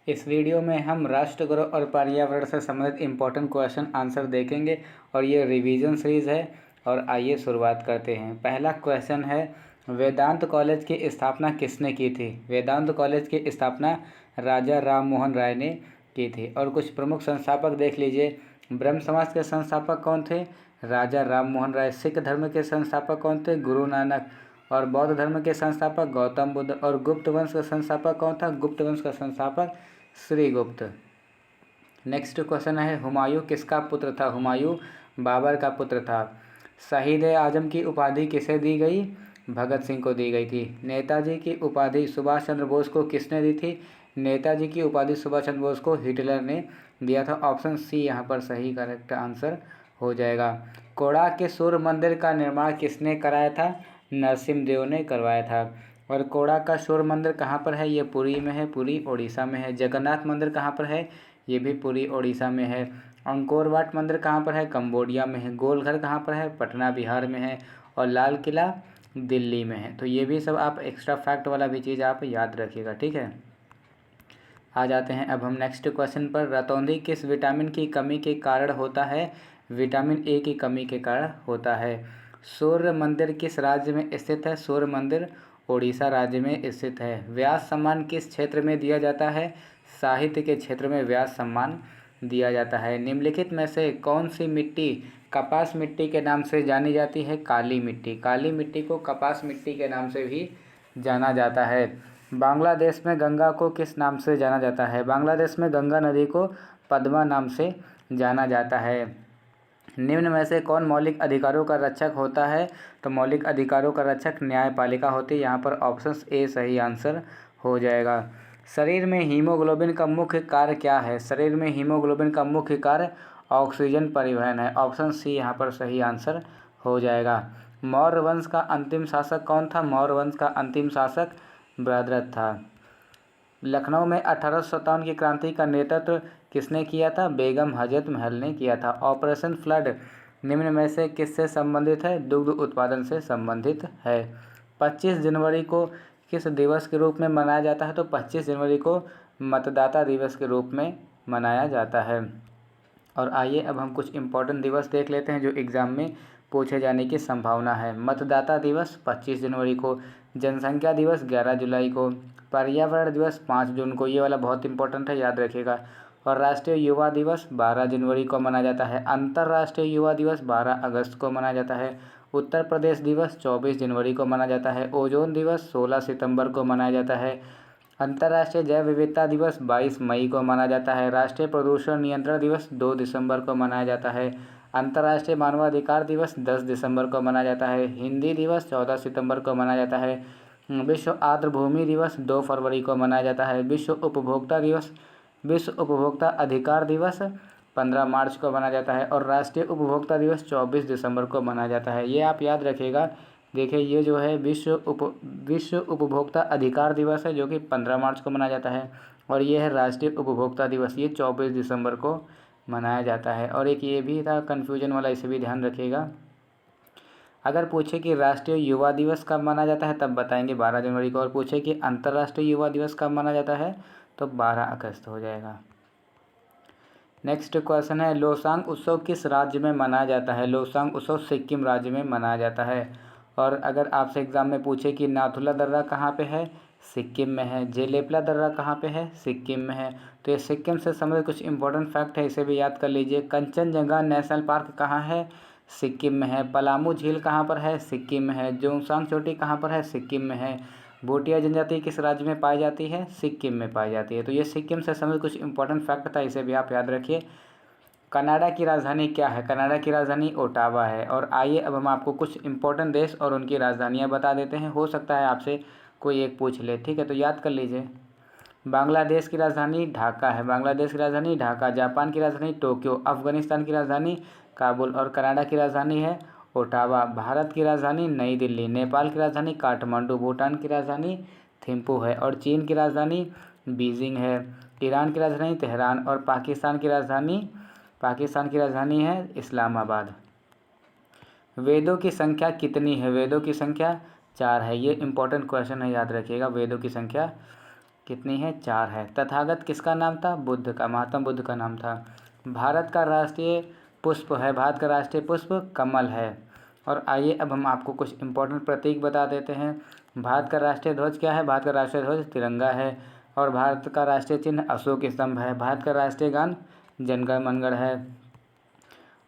इस वीडियो में हम राष्ट्रगुरु और पर्यावरण से संबंधित इम्पोर्टेंट क्वेश्चन आंसर देखेंगे और ये रिवीजन सीरीज़ है। और आइए शुरुआत करते हैं। पहला क्वेश्चन है, वेदांत कॉलेज की स्थापना किसने की थी? वेदांत कॉलेज की स्थापना राजा राम मोहन राय ने की थी। और कुछ प्रमुख संस्थापक देख लीजिए। ब्रह्म समाज के संस्थापक कौन थे? राजा राम मोहन राय। सिख धर्म के संस्थापक कौन थे? गुरु नानक। और बौद्ध धर्म के संस्थापक गौतम बुद्ध। और गुप्त वंश का संस्थापक कौन था? गुप्त वंश का संस्थापक श्रीगुप्त। नेक्स्ट क्वेश्चन है, हुमायूं किसका पुत्र था? हुमायूं बाबर का पुत्र था। शहीद आजम की उपाधि किसे दी गई? भगत सिंह को दी गई थी। नेताजी की उपाधि सुभाष चंद्र बोस को किसने दी थी? नेताजी की उपाधि सुभाष चंद्र बोस को हिटलर ने दिया था। ऑप्शन सी यहाँ पर सही करेक्ट आंसर हो जाएगा। कोणार्क के सूर्य मंदिर का निर्माण किसने कराया था? नरसिम्हदेव ने करवाया था। और कोणार्क का सूर्य मंदिर कहाँ पर है? ये पुरी में है, पुरी उड़ीसा में है। जगन्नाथ मंदिर कहाँ पर है? ये भी पुरी उड़ीसा में है। अंकोर वाट मंदिर कहाँ पर है? कंबोडिया में है। गोलघर कहाँ पर है? पटना बिहार में है। और लाल किला दिल्ली में है। तो ये भी सब आप एक्स्ट्रा फैक्ट वाला भी चीज़ आप याद रखिएगा, ठीक है। आ जाते हैं अब हम नेक्स्ट क्वेश्चन पर। रतौंधी किस विटामिन की कमी के कारण होता है? विटामिन ए की कमी के कारण होता है। सूर्य मंदिर किस राज्य में स्थित है? सूर्य मंदिर उड़ीसा राज्य में स्थित है। व्यास सम्मान किस क्षेत्र में दिया जाता है? साहित्य के क्षेत्र में व्यास सम्मान दिया जाता है। निम्नलिखित में से कौन सी मिट्टी कपास मिट्टी के नाम से जानी जाती है? काली मिट्टी। काली मिट्टी को कपास मिट्टी के नाम से भी जाना जाता है। बांग्लादेश में गंगा को किस नाम से जाना जाता है? बांग्लादेश में गंगा नदी को पद्मा नाम से जाना जाता है। निम्न में से कौन मौलिक अधिकारों का रक्षक होता है? तो मौलिक अधिकारों का रक्षक न्यायपालिका होती है। यहाँ पर ऑप्शन ए सही आंसर हो जाएगा। शरीर में हीमोग्लोबिन का मुख्य कार्य क्या है? शरीर में हीमोग्लोबिन का मुख्य कार्य ऑक्सीजन परिवहन है। ऑप्शन सी यहाँ पर सही आंसर हो जाएगा। मौर्य वंश का अंतिम शासक कौन था? मौर्य वंश का अंतिम शासक भद्रथ था। लखनऊ में 1857 की क्रांति का नेतृत्व किसने किया था? बेगम हजरत महल ने किया था। ऑपरेशन फ्लड निम्न में से किससे संबंधित है? दुग्ध उत्पादन से संबंधित है। 25 जनवरी को किस दिवस के रूप में मनाया जाता है? तो 25 जनवरी को मतदाता दिवस के रूप में मनाया जाता है। और आइए अब हम कुछ इम्पोर्टेंट दिवस देख लेते हैं जो एग्ज़ाम में पूछे जाने की संभावना है। मतदाता दिवस 25 जनवरी को, जनसंख्या दिवस 11 जुलाई को, पर्यावरण दिवस 5 जून को, ये वाला बहुत इंपॉर्टेंट है, याद रखिएगा। और राष्ट्रीय युवा दिवस 12 जनवरी को मनाया जाता है। अंतर्राष्ट्रीय युवा दिवस 12 अगस्त को मनाया जाता है। उत्तर प्रदेश दिवस 24 जनवरी को मनाया जाता है। ओजोन दिवस 16 सितंबर को मनाया जाता है। अंतर्राष्ट्रीय जैव विविधता दिवस 22 मई को मनाया जाता है। राष्ट्रीय प्रदूषण नियंत्रण दिवस 2 दिसंबर को मनाया जाता है। अंतर्राष्ट्रीय मानवाधिकार दिवस 10 दिसंबर को मनाया जाता है। हिंदी दिवस 14 सितंबर को मनाया जाता है। विश्व आर्द्र भूमि दिवस 2 फरवरी को मनाया जाता है। विश्व उपभोक्ता अधिकार दिवस 15 मार्च को मनाया जाता है। और राष्ट्रीय उपभोक्ता दिवस 24 दिसंबर को मनाया जाता है। ये आप याद रखिएगा। देखिए ये जो है विश्व उपभोक्ता अधिकार दिवस है जो कि 15 मार्च को मनाया जाता है। और ये है राष्ट्रीय उपभोक्ता दिवस, ये 24 दिसंबर को मनाया जाता है। और एक ये भी था कन्फ्यूजन वाला, इसे भी ध्यान रखिएगा। अगर पूछे कि राष्ट्रीय युवा दिवस कब मनाया जाता है तब बताएंगे 12 जनवरी को। और पूछे कि अंतर्राष्ट्रीय युवा दिवस कब मनाया जाता है तो 12 अगस्त हो जाएगा। नेक्स्ट क्वेश्चन है, लोसांग उत्सव किस राज्य में मनाया जाता है? लोसांग उत्सव सिक्किम राज्य में मनाया जाता है। और अगर आपसे एग्जाम में पूछे कि नाथुला दर्रा कहाँ पे है? सिक्किम में है। जेलेपला दर्रा कहाँ पे है? सिक्किम में है। तो ये सिक्किम से संबंधित कुछ इंपॉर्टेंट फैक्ट है, इसे भी याद कर लीजिए। कंचनजंगा नेशनल पार्क कहाँ है? सिक्किम में है। पलामू झील कहाँ पर है? सिक्किम में है। जोंगसांग चोटी कहाँ पर है? सिक्किम में है। भूटिया जनजाति किस राज्य में पाई जाती है? सिक्किम में पाई जाती है। तो ये सिक्किम से संबंधित कुछ इंपॉर्टेंट फैक्ट था, इसे भी आप याद रखिए। कनाडा की राजधानी क्या है? कनाडा की राजधानी ओटावा है। और आइए अब हम आपको कुछ इंपॉर्टेंट देश और उनकी राजधानियां बता देते हैं। हो सकता है आपसे कोई एक पूछ ले, ठीक है, तो याद कर लीजिए। बांग्लादेश की राजधानी ढाका है। बांग्लादेश की राजधानी ढाका। जापान की राजधानी टोक्यो। अफगानिस्तान की राजधानी काबुल। और कनाडा की राजधानी है ओटावा। भारत की राजधानी नई दिल्ली। नेपाल की राजधानी काठमांडू। भूटान की राजधानी थिम्पू है। और चीन की राजधानी बीजिंग है। ईरान की राजधानी तेहरान। और पाकिस्तान की राजधानी है इस्लामाबाद। वेदों की संख्या कितनी है? वेदों की संख्या 4 है। ये इंपॉर्टेंट क्वेश्चन है, याद रखिएगा। वेदों की संख्या कितनी है? 4 है। तथागत किसका नाम था? बुद्ध का, महात्मा बुद्ध का नाम था। भारत का राष्ट्रीय पुष्प है, भारत का राष्ट्रीय पुष्प कमल है। और आइए अब हम आपको कुछ इंपॉर्टेंट प्रतीक बता देते हैं। भारत का राष्ट्रीय ध्वज क्या है? भारत का राष्ट्रीय ध्वज तिरंगा है। और भारत का राष्ट्रीय चिन्ह अशोक स्तंभ है। भारत का राष्ट्रीय गान जन गण मन गण है।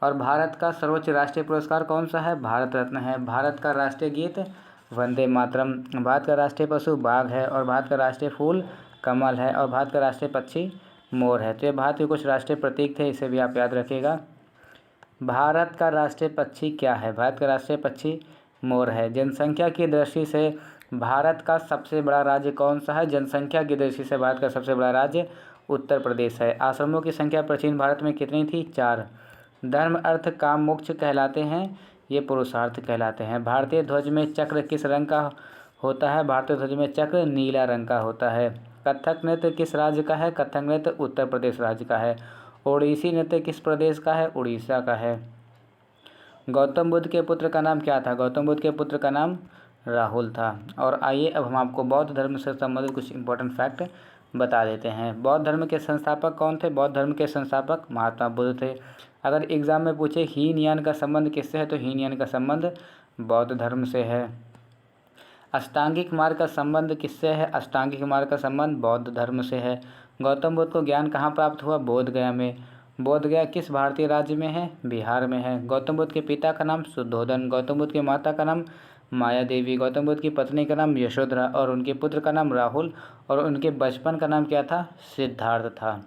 और भारत का सर्वोच्च राष्ट्रीय पुरस्कार कौन सा है? भारत रत्न है। भारत का राष्ट्रीय गीत वंदे मातरम। भारत का राष्ट्रीय पशु बाघ है। और भारत का राष्ट्रीय फूल कमल है। और भारत का राष्ट्रीय पक्षी मोर है। तो ये भारत के कुछ राष्ट्रीय प्रतीक थे, इसे भी आप याद रखिएगा। भारत का राष्ट्रीय पक्षी क्या है? भारत का राष्ट्रीय पक्षी मोर है। जनसंख्या की दृष्टि से भारत का सबसे बड़ा राज्य कौन सा है? जनसंख्या की दृष्टि से भारत का सबसे बड़ा राज्य उत्तर प्रदेश है। आश्रमों की संख्या प्राचीन भारत में कितनी थी? 4। धर्म अर्थ काम मोक्ष कहलाते हैं, ये पुरुषार्थ कहलाते हैं। भारतीय ध्वज में चक्र किस रंग का होता है? भारतीय ध्वज में चक्र नीला रंग का होता है। कथक नृत्य किस राज्य का है? कथक नृत्य उत्तर प्रदेश राज्य का है। ओडिसी नृत्य किस प्रदेश का है? उड़ीसा का है। गौतम बुद्ध के पुत्र का नाम क्या था? गौतम बुद्ध के पुत्र का नाम राहुल था। और आइए अब हम आपको बौद्ध धर्म से संबंधित कुछ इंपॉर्टेंट फैक्ट बता देते हैं। बौद्ध धर्म के संस्थापक कौन थे? बौद्ध धर्म के संस्थापक महात्मा बुद्ध थे। अगर एग्जाम में पूछे हीन यान का संबंध किससे है, तो हीन यान का संबंध बौद्ध धर्म से है। अष्टांगिक मार्ग का संबंध किससे है? अष्टांगिक मार्ग का संबंध बौद्ध धर्म से है। गौतम बुद्ध को ज्ञान कहाँ प्राप्त हुआ? बोध गया में। बोध गया किस भारतीय राज्य में है? बिहार में है। गौतम बुद्ध के पिता का नाम शुद्धोधन। गौतम बुद्ध की माता का नाम माया देवी। गौतम बुद्ध की पत्नी का नाम यशोधरा। और उनके पुत्र का नाम राहुल। और उनके बचपन का नाम क्या था? सिद्धार्थ था।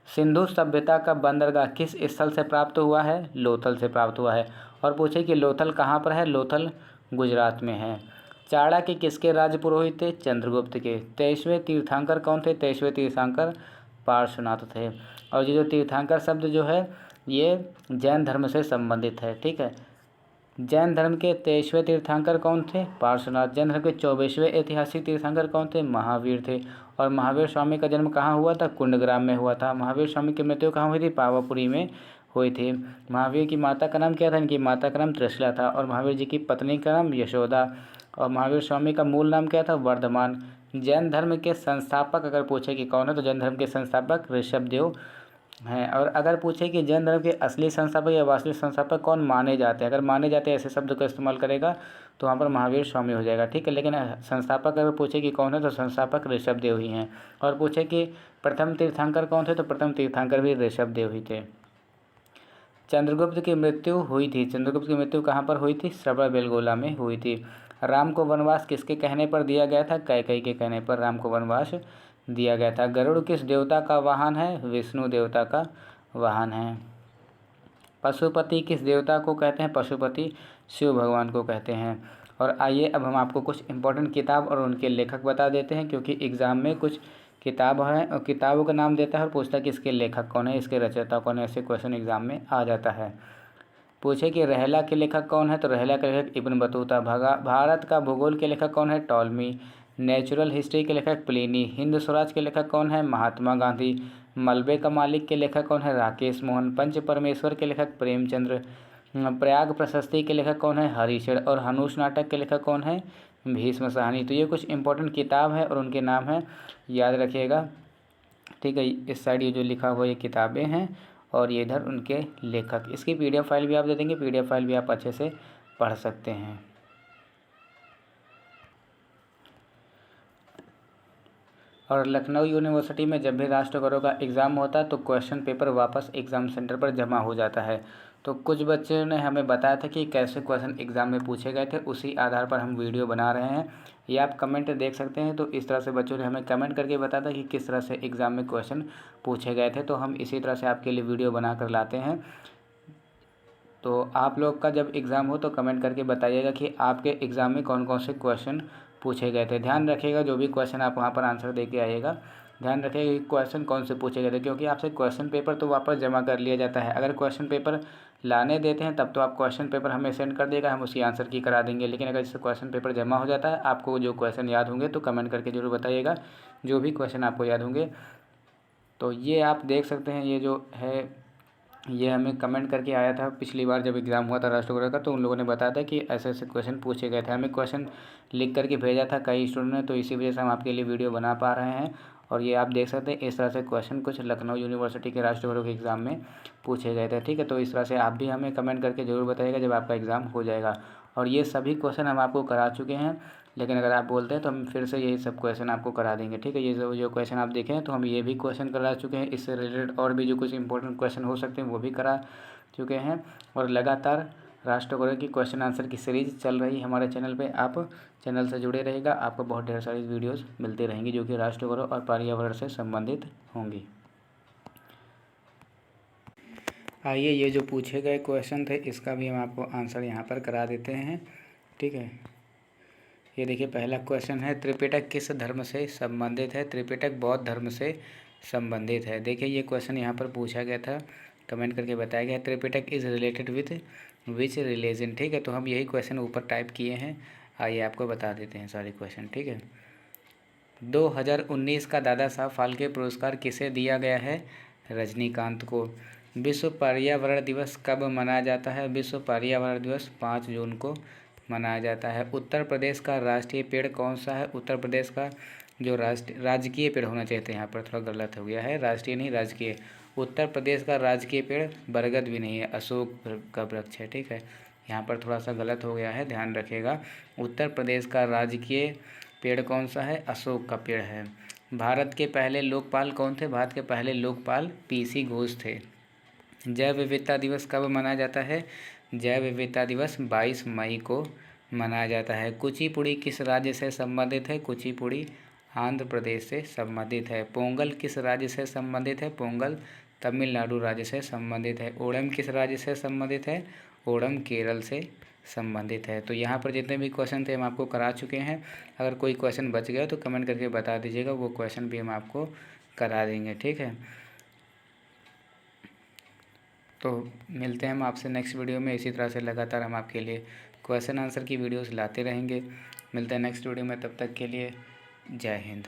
सिंधु सभ्यता का बंदरगाह किस स्थल से प्राप्त हुआ है? लोथल से प्राप्त हुआ है। और पूछे कि लोथल कहाँ पर है? लोथल गुजरात में है। चाणक्य किसके राज्य पुरोहित थे? चंद्रगुप्त के। 23वें तीर्थंकर कौन थे? 23वें तीर्थंकर पार्श्वनाथ थे। और ये जो तीर्थंकर शब्द जो है ये जैन धर्म से संबंधित है, ठीक है। जैन धर्म के 23वें तीर्थंकर कौन थे? पार्श्वनाथ। जैन धर्म के 24वें ऐतिहासिक तीर्थंकर कौन थे? महावीर थे। और महावीर स्वामी का जन्म कहाँ हुआ था? कुंडग्राम में हुआ था। महावीर स्वामी की मृत्यु कहाँ हुई थी? पावापुरी में हुई थी। महावीर की माता का नाम क्या था? इनकी माता का नाम त्रिशला था। और महावीर जी की पत्नी का नाम यशोदा। और महावीर स्वामी का मूल नाम क्या था? वर्धमान। जैन धर्म के संस्थापक अगर पूछे कि कौन है, तो जैन धर्म के संस्थापक ऋषभदेव हैं। और अगर पूछे कि जैन धर्म के असली संस्थापक या वास्तविक संस्थापक कौन माने जाते हैं, अगर माने जाते हैं ऐसे शब्द का इस्तेमाल करेगा तो वहाँ पर महावीर स्वामी हो जाएगा, ठीक है। लेकिन संस्थापक अगर पूछे कि कौन है, तो संस्थापक ऋषभदेव ही हैं। और पूछे कि प्रथम तीर्थंकर कौन थे, तो प्रथम तीर्थंकर भी ऋषभदेव ही थे। चंद्रगुप्त की मृत्यु हुई थी। चंद्रगुप्त की मृत्यु कहाँ पर हुई थी? श्रवणबेलगोला में हुई थी। राम को वनवास किसके कहने पर दिया गया था? कैकेयी के कहने पर राम को वनवास दिया गया था। गरुड़ किस देवता का वाहन है? विष्णु देवता का वाहन है। पशुपति किस देवता को कहते हैं? पशुपति शिव भगवान को कहते हैं। और आइए अब हम आपको कुछ इंपॉर्टेंट किताब और उनके लेखक बता देते हैं, क्योंकि एग्ज़ाम में कुछ किताब हैं और किताबों का नाम देता है और पूछता है कि इसके लेखक कौन है, इसके रचयिता कौन है। ऐसे क्वेश्चन एग्जाम में आ जाता है। पूछे कि रहला के लेखक कौन है, तो रहला के लेखक इब्न बतूता। भारत का भूगोल के लेखक कौन है? टॉलमी। नेचुरल हिस्ट्री के लेखक प्लिनी। हिंद स्वराज के लेखक कौन है? महात्मा गांधी। मलबे का मालिक के लेखक कौन है? राकेश मोहन। पंच परमेश्वर के लेखक प्रेमचंद्र। प्रयाग प्रशस्ति के लेखक कौन है? हरिशर। और हनुष नाटक के लेखक कौन है? भीष्म साहनी। तो ये कुछ इंपॉर्टेंट किताब है और उनके नाम है, याद रखिएगा, ठीक है। इस साइड ये जो लिखा हुआ ये किताबें हैं और ये इधर उनके लेखक। इसकी पीडीएफ फाइल भी आप दे देंगे, पीडीएफ फाइल भी आप अच्छे से पढ़ सकते हैं। और लखनऊ यूनिवर्सिटी में जब भी राष्ट्रगौरव का एग्ज़ाम होता है तो क्वेश्चन पेपर वापस एग्ज़ाम सेंटर पर जमा हो जाता है। तो कुछ बच्चों ने हमें बताया था कि कैसे क्वेश्चन एग्ज़ाम में पूछे गए थे, उसी आधार पर हम वीडियो बना रहे हैं। ये आप कमेंट देख सकते हैं। तो इस तरह से बच्चों ने हमें कमेंट करके बताया था कि किस तरह से एग्ज़ाम में क्वेश्चन पूछे गए थे, तो हम इसी तरह से आपके लिए वीडियो बना कर लाते हैं। तो आप लोग का जब एग्ज़ाम हो तो कमेंट करके बताइएगा कि आपके एग्ज़ाम में कौन कौन से क्वेश्चन पूछे गए थे। ध्यान रखिएगा जो भी क्वेश्चन आप वहाँ पर आंसर दे के आइएगा, ध्यान रखिएगा कि क्वेश्चन कौन से पूछे गए थे, क्योंकि आपसे क्वेश्चन पेपर तो वापस जमा कर लिया जाता है। अगर क्वेश्चन पेपर लाने देते हैं तब तो आप क्वेश्चन पेपर हमें सेंड कर देगा, हम उसकी आंसर की करा देंगे। लेकिन अगर जैसे क्वेश्चन पेपर जमा हो जाता है, आपको जो क्वेश्चन याद होंगे तो कमेंट करके ज़रूर बताइएगा जो भी क्वेश्चन आपको याद होंगे। तो ये आप देख सकते हैं, ये जो है ये हमें कमेंट करके आया था पिछली बार जब एग्ज़ाम हुआ था राष्ट्रगुरु का, तो उन लोगों ने बताया था कि ऐसे ऐसे क्वेश्चन पूछे गए थे। हमें क्वेश्चन लिख करके भेजा था कई स्टूडेंट ने, तो इसी वजह से हम आपके लिए वीडियो बना पा रहे हैं। और ये आप देख सकते हैं इस तरह से क्वेश्चन कुछ लखनऊ यूनिवर्सिटी के राष्ट्रगुरु के एग्ज़ाम में पूछे गए थे। ठीक है, तो इस तरह से आप भी हमें कमेंट करके ज़रूर बताइएगा जब आपका एग्ज़ाम हो जाएगा। और ये सभी क्वेश्चन हम आपको करा चुके हैं, लेकिन अगर आप बोलते हैं तो हम फिर से यही सब क्वेश्चन आपको करा देंगे। ठीक है, ये जो क्वेश्चन आप देखें तो हम ये भी क्वेश्चन करा चुके हैं, इससे रिलेटेड और भी जो कुछ इंपॉर्टेंट क्वेश्चन हो सकते हैं वो भी करा चुके हैं। और लगातार राष्ट्रगुरु की क्वेश्चन आंसर की सीरीज चल रही है हमारे चैनल पे। आप चैनल से जुड़े रहिएगा, आपको बहुत ढेर सारी वीडियोस मिलती रहेंगी जो कि राष्ट्रगुरु और पर्यावरण से संबंधित होंगी। आइए, ये जो पूछे गए क्वेश्चन थे इसका भी हम आपको आंसर यहाँ पर करा देते हैं। ठीक है, ये देखिए पहला क्वेश्चन है, त्रिपिटक किस धर्म से संबंधित है? त्रिपिटक बौद्ध धर्म से संबंधित है। देखिए ये क्वेश्चन यहाँ पर पूछा गया था, कमेंट करके बताया गया, Tripitaka is related with which religion. ठीक है, तो हम यही क्वेश्चन ऊपर टाइप किए हैं, आइए आपको बता देते हैं सारे क्वेश्चन। ठीक है, 2019 का दादा साहब फाल्के पुरस्कार किसे दिया गया है? रजनीकांत को। विश्व पर्यावरण दिवस कब मनाया जाता है? विश्व पर्यावरण दिवस 5 जून को मनाया जाता है। उत्तर प्रदेश का राष्ट्रीय पेड़ कौन सा है? उत्तर प्रदेश का जो राजकीय पेड़ होना चाहिए था, यहाँ पर थोड़ा गलत हो गया है, राष्ट्रीय नहीं राजकीय। उत्तर प्रदेश का राजकीय पेड़ बरगद भी नहीं है, अशोक का वृक्ष है। ठीक है, यहाँ पर थोड़ा सा गलत हो गया है, ध्यान रखिएगा। उत्तर प्रदेश का राजकीय पेड़ कौन सा है? अशोक का पेड़ है। भारत के पहले लोकपाल कौन थे? भारत के पहले लोकपाल पीसी घोष थे। जैव विविधता दिवस कब मनाया जाता है? जैव विविधता दिवस 22 मई को मनाया जाता है। कुचिपुड़ी किस राज्य से संबंधित है? कुचिपुड़ी आंध्र प्रदेश से संबंधित है। पोंगल किस राज्य से संबंधित है? पोंगल तमिलनाडु राज्य से संबंधित है। ओणम किस राज्य से संबंधित है? ओणम केरल से संबंधित है। तो यहाँ पर जितने भी क्वेश्चन थे हम आपको करा चुके हैं। अगर कोई क्वेश्चन बच गया तो कमेंट करके बता दीजिएगा, वो क्वेश्चन भी हम आपको करा देंगे। ठीक है, तो मिलते हैं हम आपसे नेक्स्ट वीडियो में। इसी तरह से लगातार हम आपके लिए क्वेश्चन आंसर की वीडियोस लाते रहेंगे। मिलते हैं नेक्स्ट वीडियो में, तब तक के लिए जय हिंद।